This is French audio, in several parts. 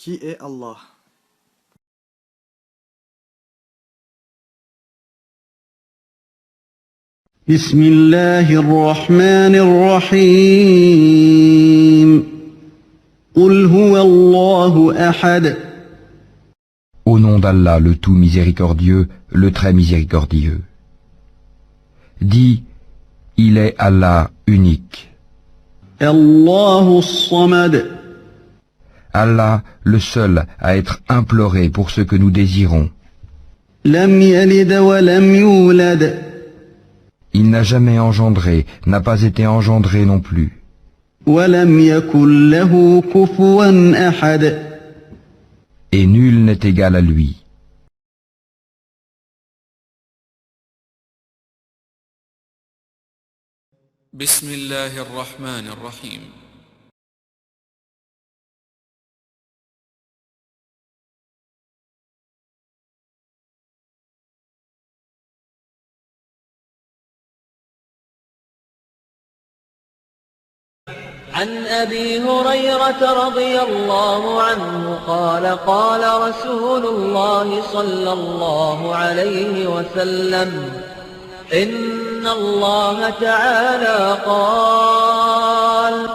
Qui est Allah? بسم الله الرحمن الرحيم قل هو الله أحد Au nom d'Allah, le tout miséricordieux, le très miséricordieux. Dis, il est Allah unique. الله الصمد Allah, le seul à être imploré pour ce que nous désirons. لم يلد ولم يولد Il n'a jamais engendré, n'a pas été engendré non plus. ولم يكن له كفوا أحد Et nul n'est égal à lui. بسم الله الرحمن الرحيم عن أبي هريرة رضي الله عنه قال قال رسول الله صلى الله عليه وسلم إن الله تعالى قال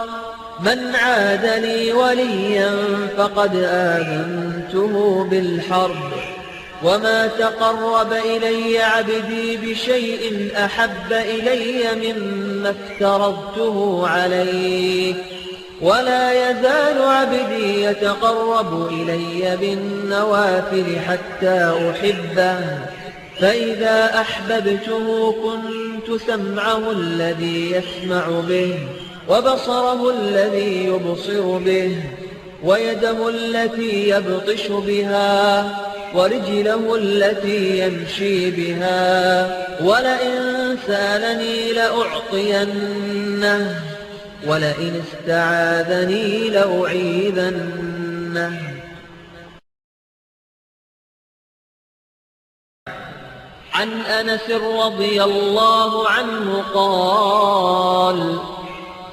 من عاد لي وليا فقد آذنته بالحرب وما تقرب إلي عبدي بشيء أحب إلي مما افترضته عليه ولا يزال عبدي يتقرب إلي بالنوافل حتى أحبه فإذا أحببته كنت سمعه الذي يسمع به وبصره الذي يبصر به ويده التي يبطش بها ورجله التي يمشي بها ولئن سألني لأعطينه ولئن استعاذني لأعيذنه عن أنس رضي الله عنه قال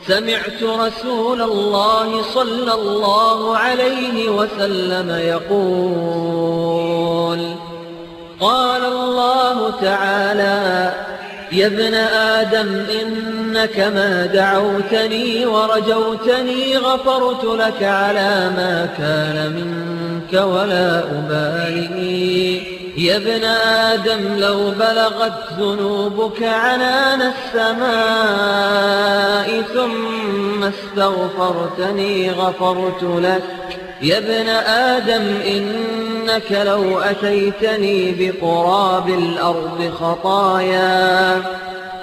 سمعت رسول الله صلى الله عليه وسلم يقول قال الله تعالى يا ابن آدم إنك ما دعوتني ورجوتني غفرت لك على ما كان منك ولا أبالي يا ابن آدم لو بلغت ذنوبك عنان السماء ثم استغفرتني غفرت لك يا ابن آدم إنك لو أتيتني بقراب الأرض خطايا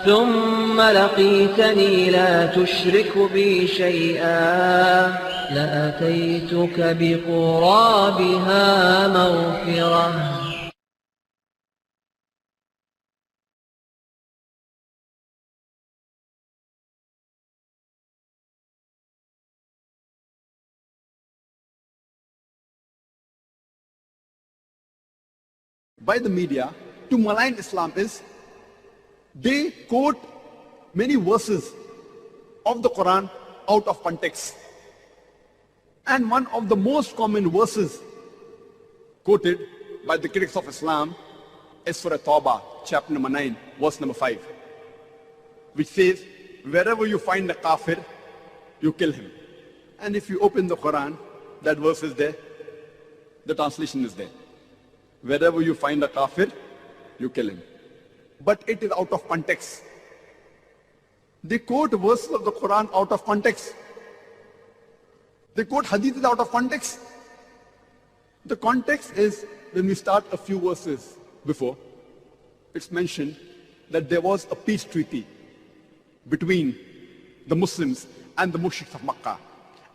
ثم لقيتني لا تشرك بي شيئا لأتيتك بقرابها مغفرة by the media to malign Islam is they quote many verses of the Quran out of context. And one of the most common verses quoted by the critics of Islam is Surah Tawbah, chapter number 9, verse number 5, which says, wherever you find a kafir, you kill him. And if you open the Quran, that verse is there, the translation is there. Wherever you find a kafir, you kill him. But it is out of context. They quote verses of the Quran out of context. They quote hadiths out of context. The context is when we start a few verses before, it's mentioned that there was a peace treaty between the Muslims and the mushriks of Makkah.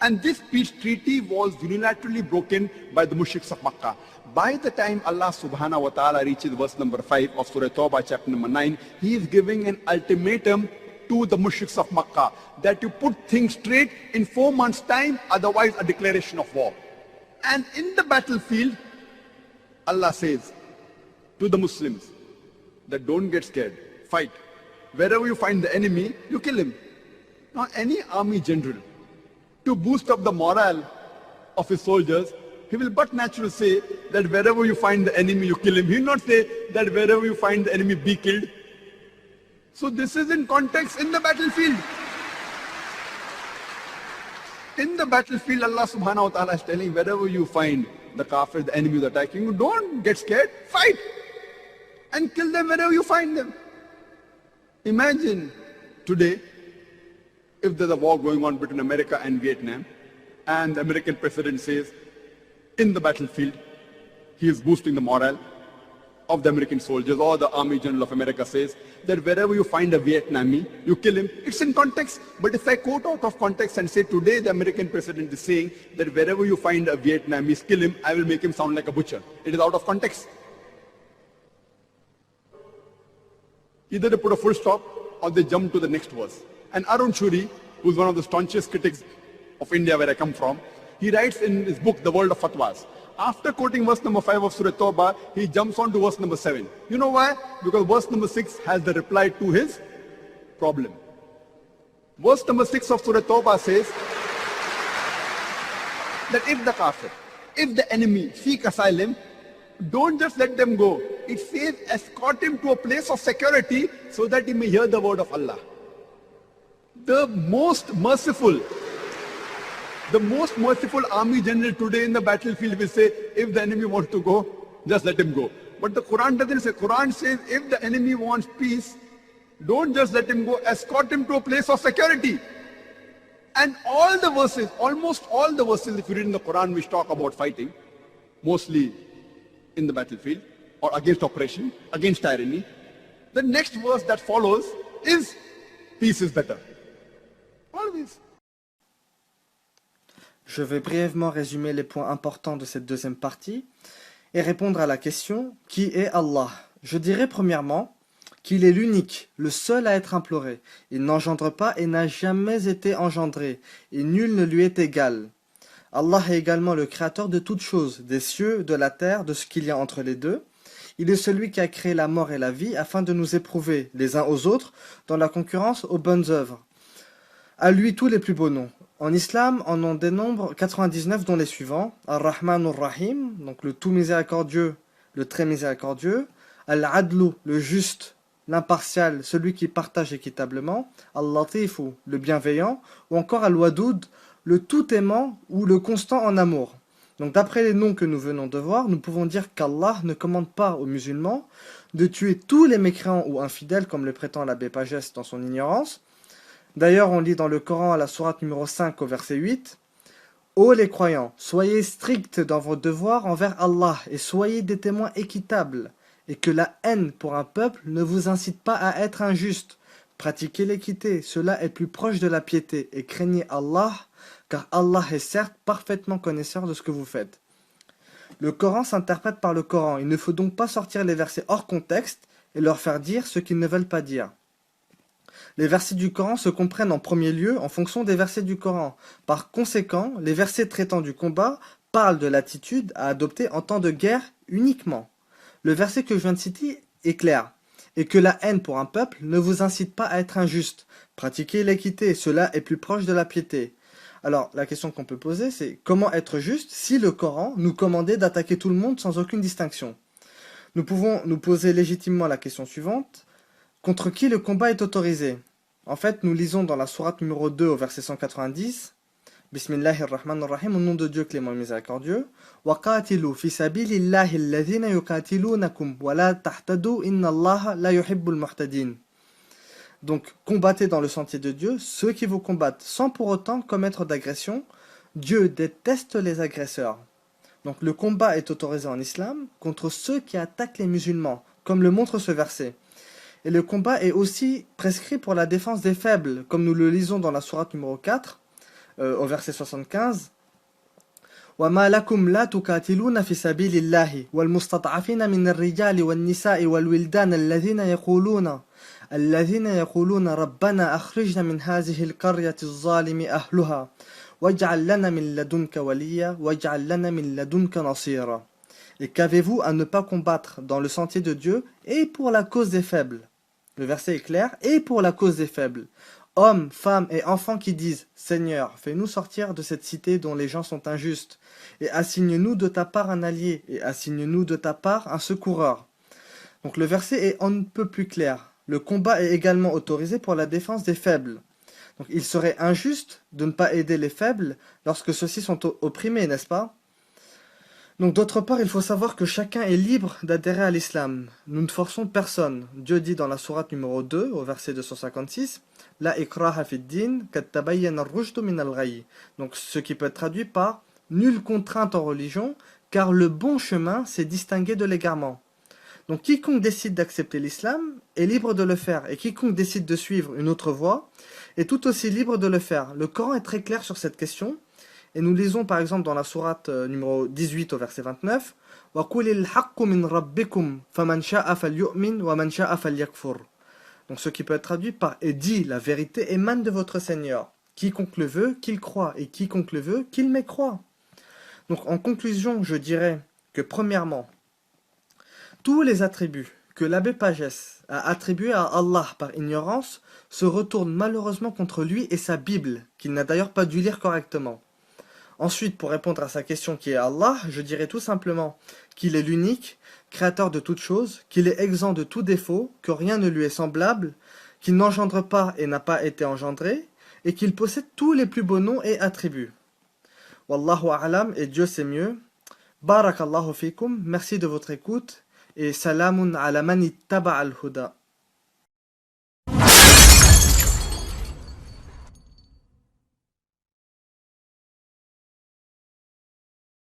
And this peace treaty was unilaterally broken by the mushriks of Makkah. By the time Allah subhanahu wa ta'ala reaches verse number 5 of Surah Tawbah chapter number 9, He is giving an ultimatum to the mushriks of Makkah that you put things straight in 4 months' time, otherwise a declaration of war. And in the battlefield, Allah says to the Muslims that don't get scared, fight. Wherever you find the enemy, you kill him. Now any army general, to boost up the morale of his soldiers, he will but naturally say that wherever you find the enemy, you kill him. He will not say that wherever you find the enemy, be killed. So this is in context in the battlefield. In the battlefield, Allah subhanahu wa ta'ala is telling wherever you find the kafir, the enemy is attacking you, don't get scared, fight and kill them wherever you find them. Imagine today, if there's a war going on between America and Vietnam, and the American president says, in the battlefield, he is boosting the morale of the American soldiers, or the Army General of America says that wherever you find a Vietnamese, you kill him. It's in context. But if I quote out of context and say today the American president is saying that wherever you find a Vietnamese, kill him, I will make him sound like a butcher. It is out of context. Either they put a full stop or they jump to the next verse. And Arun Shuri, who's one of the staunchest critics of India where I come from, he writes in his book, The World of Fatwas. After quoting verse number 5 of Surah Tawbah, he jumps on to verse number 7. You know why? Because verse number 6 has the reply to his problem. Verse number 6 of Surah Tawbah says that if the kafir, if the enemy seek asylum, don't just let them go. It says escort him to a place of security so that he may hear the word of Allah. The most merciful army general today in the battlefield will say, if the enemy wants to go, just let him go. But the Quran doesn't say. Quran says, if the enemy wants peace, don't just let him go, escort him to a place of security. And all the verses, almost all the verses, if you read in the Quran, which talk about fighting, mostly in the battlefield, or against oppression, against tyranny, the next verse that follows is, peace is better. Always. Je vais brièvement résumer les points importants de cette deuxième partie et répondre à la question « Qui est Allah ?» Je dirais premièrement qu'il est l'unique, le seul à être imploré. Il n'engendre pas et n'a jamais été engendré, et nul ne lui est égal. Allah est également le créateur de toutes choses, des cieux, de la terre, de ce qu'il y a entre les deux. Il est celui qui a créé la mort et la vie afin de nous éprouver les uns aux autres dans la concurrence aux bonnes œuvres. À lui tous les plus beaux noms. En islam, on en dénombre 99 dont les suivants. Ar-Rahman ar-Rahim, donc le tout miséricordieux, le très miséricordieux. Al-Adlu, le juste, l'impartial, celui qui partage équitablement. Al-Latifu, le bienveillant. Ou encore Al-Wadoud, le tout aimant ou le constant en amour. Donc d'après les noms que nous venons de voir, nous pouvons dire qu'Allah ne commande pas aux musulmans de tuer tous les mécréants ou infidèles comme le prétend l'abbé Pagès dans son ignorance. D'ailleurs, on lit dans le Coran à la sourate numéro 5 au verset 8 « Ô les croyants, soyez stricts dans vos devoirs envers Allah et soyez des témoins équitables, et que la haine pour un peuple ne vous incite pas à être injuste. Pratiquez l'équité, cela est plus proche de la piété, et craignez Allah, car Allah est certes parfaitement connaisseur de ce que vous faites. » Le Coran s'interprète par le Coran, il ne faut donc pas sortir les versets hors contexte et leur faire dire ce qu'ils ne veulent pas dire. Les versets du Coran se comprennent en premier lieu en fonction des versets du Coran. Par conséquent, les versets traitant du combat parlent de l'attitude à adopter en temps de guerre uniquement. Le verset que je viens de citer est clair. Et que la haine pour un peuple ne vous incite pas à être injuste. Pratiquez l'équité, cela est plus proche de la piété. Alors, la question qu'on peut poser, c'est comment être juste si le Coran nous commandait d'attaquer tout le monde sans aucune distinction? Nous pouvons nous poser légitimement la question suivante. Contre qui le combat est autorisé? En fait, nous lisons dans la sourate numéro 2 au verset 190, Bismillahirrahmanirrahim, au nom de Dieu clément et miséricordieux, وَقَاتِلُوا فِي سَبِيلِ اللَّهِ الَّذِينَ يُقَاتِلُونَكُمْ وَلَا تَحْتَدُوا إِنَّ اللَّهَ لَا يُحِبُّ الْمُحْتَدِينَ. Donc, combattez dans le sentier de Dieu ceux qui vous combattent sans pour autant commettre d'agression. Dieu déteste les agresseurs. Donc, le combat est autorisé en islam contre ceux qui attaquent les musulmans, comme le montre ce verset. Et le combat est aussi prescrit pour la défense des faibles, comme nous le lisons dans la sourate numéro 4, au verset 75. وَمَا لَكُمْ لَا تُقَاتِلُونَ فِي سَبِيلِ اللَّهِ وَالْمُسْتَضْعَفِينَ مِنَ الرِّجَالِ وَالنِّسَاءِ وَالْوِلْدَانِ الَّذِينَ يَقُولُونَ رَبَّنَا أَخْرِجْنَا مِنْ هَذِهِ الْقَرْيَةِ الظَّالِمِ أَهْلُهَا وَاجْعَلْ لَنَا مِنْ لَدُنْكَ وَلِيًّا وَاجْعَلْ لَنَا مِنْ لَدُنْكَ نَصِيرًا. Et qu'avez-vous à ne pas combattre dans le sentier de Dieu et pour la cause des faibles? Le verset est clair, et pour la cause des faibles. hommes, femmes et enfants qui disent « Seigneur, fais-nous sortir de cette cité dont les gens sont injustes, et assigne-nous de ta part un allié, et assigne-nous de ta part un secoureur. » Donc le verset est on ne peut plus clair. Le combat est également autorisé pour la défense des faibles. Donc il serait injuste de ne pas aider les faibles lorsque ceux-ci sont opprimés, n'est-ce pas? Donc d'autre part, il faut savoir que chacun est libre d'adhérer à l'islam. Nous ne forçons personne. Dieu dit dans la sourate numéro 2, au verset 256, « La ikraha fid din, kad tabayyana ar-rushdu min al-ghayy » Donc ce qui peut être traduit par « Nulle contrainte en religion, car le bon chemin s'est distingué de l'égarement ». Donc quiconque décide d'accepter l'islam est libre de le faire, et quiconque décide de suivre une autre voie est tout aussi libre de le faire. Le Coran est très clair sur cette question, et nous lisons par exemple dans la sourate numéro 18 au verset 29, « وَقُلِ الْحَقُّ مِنْ رَبِّكُمْ فَمَنْ شَاءَ فَلْيُؤْمِنْ وَمَنْ شَاءَ فَلْيَكْفُرْ » Donc ce qui peut être traduit par « Et dit, la vérité émane de votre Seigneur. Quiconque le veut, qu'il croie, et quiconque le veut, qu'il mécroie. » Donc en conclusion, je dirais que premièrement, tous les attributs que l'abbé Pagès a attribués à Allah par ignorance se retournent malheureusement contre lui et sa Bible, qu'il n'a d'ailleurs pas dû lire correctement. Ensuite, pour répondre à sa question qui est Allah, je dirais tout simplement qu'il est l'unique, créateur de toutes choses, qu'il est exempt de tout défaut, que rien ne lui est semblable, qu'il n'engendre pas et n'a pas été engendré, et qu'il possède tous les plus beaux noms et attributs. Wallahu a'lam, et Dieu sait mieux. Barakallahu fikum, merci de votre écoute, et salamun ala man ittaba al-huda.